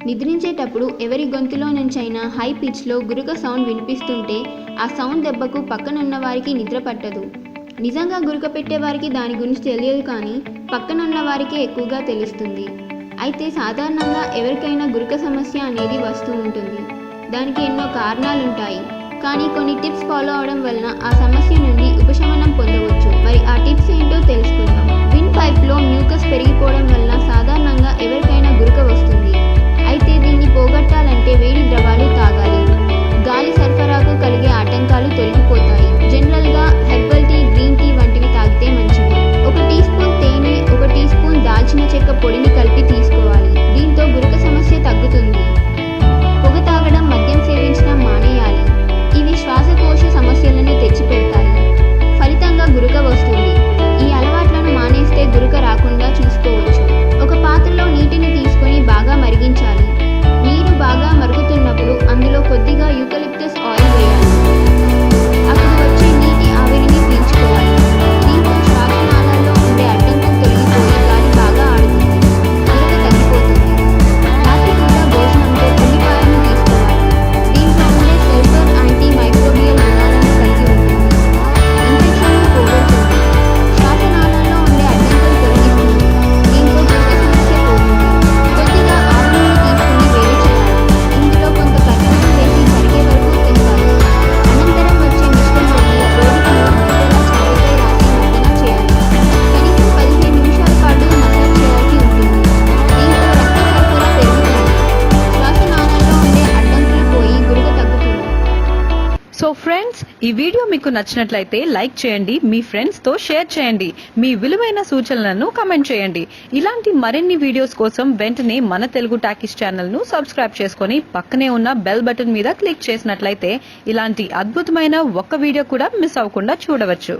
నిద్రించేటప్పుడు ఎవరి గొంతులో నుంచైనా హై పిచ్లో గురక సౌండ్ వినిపిస్తుంటే ఆ సౌండ్ దెబ్బకు పక్కనున్న వారికి నిద్ర పట్టదు. నిజంగా గురక పెట్టేవారికి దాని గురించి తెలియదు, కానీ పక్కనున్న వారికే ఎక్కువగా తెలుస్తుంది. అయితే సాధారణంగా ఎవరికైనా గురక సమస్య అనేది వస్తూ ఉంటుంది. దానికి ఎన్నో కారణాలుంటాయి, కానీ కొన్ని టిప్స్ ఫాలో అవడం వలన ఆ సమస్య నుండి ఉపశమనం పొందవచ్చు. మరి ఆ టిప్స్ ఏంటో తెలుసుకుందాం. విండ్ పైప్లో మ్యూకస్ పెరిగిపోవడం వలన సాధారణంగా ఎవరికైనా గురక వస్తుంది. అయితే దీన్ని పోగొట్టాలంటే వేడి ద్రవాలు తాగాలి. గాలి సరఫరాకు కలిగే ఆటంకాలు తొలగిపోతాయి. జనరల్గా హెర్బల్ టీ, గ్రీన్ టీ వంటివి తాగితే మంచిది. 1 టీ స్పూన్ తేనె, 1 టీ స్పూన్ దాల్చిన చెక్క పొడిని కలిపి తీసుకోవాలి. దీంతో గురక సమస్య తగ్గుతుంది. పొగ తాగడం, మద్యం సేవించడం మానేయాలి. ఇవి శ్వాసకోశ సమస్యలను తెచ్చిపెడతాయి. ఫలితంగా గురక వస్తుంది. ఈ అలవాట్లను మానేస్తే గురక రాకుండా చూసుకోవచ్చు. ఒక పాత్రలో నీటిని తీసుకొని బాగా మరిగించాలి. నీరు బాగా మరుగుతున్నప్పుడు అందులో కొద్దిగా యూకలిప్టస్ ఆయిల్ వేయాలి. అప్పుడు వచ్చే నీటి ఆవిరిని పీల్చుకోవాలి. దీంతో శ్వాసనాళాల్లో ఉండే అడ్డంకులు తొలగిపోయి గాలి బాగా ఆడుతుంది. గురక తగ్గిపోతుంది. రాత్రి పూట భోజనంతో ఉల్లిపాయను తీసుకోవాలి. దీంట్లో ఉండే సల్ఫర్ యాంటీ మైక్రోబియల్ గుణాలను కలిగి ఉంటుంది. ఇన్ఫెక్షన్ను పోగొడుతుంది. శ్వాసనాళాల్లో ఉండే అడ్డంకులు తొలగిస్తుంది. దీంతో గురక సమస్య పోతుంది. కొద్దిగా ఆవునూనె తీసుకుని వేడి చేయాలి. ఇందులో కొంత కర్పూరం వేసి కరిగే వరకు తిప్పాలి. అనంతరం వచ్చే మిశ్రమాన్ని రోజుకు 3 పూటలా చారుపై రాసి మర్దన చేయాలి. కనీసం 15 నిమిషాల పాటు మసాజ్ చేయాల్సి ఉంటుంది. దీంతో రక్త సరఫరా పెరుగుతుంది. శ్వాసనాళాల్లో ఉండే అడ్డంకులు పోయి గురక తగ్గుతుంది. సో ఫ్రెండ్స్, ఈ వీడియో మీకు నచ్చినట్లయితే లైక్ చేయండి, మీ ఫ్రెండ్స్ తో షేర్ చేయండి, మీ విలువైన సూచనలను కమెంట్ చేయండి. ఇలాంటి మరిన్ని వీడియోస్ కోసం వెంటనే మన తెలుగు టాకీస్ ఛానల్ ను సబ్స్క్రైబ్ చేసుకొని పక్కనే ఉన్న బెల్ బటన్ మీద క్లిక్ చేసినట్లయితే ఇలాంటి అద్భుతమైన ఒక్క వీడియో కూడా మిస్ అవ్వకుండా చూడవచ్చు.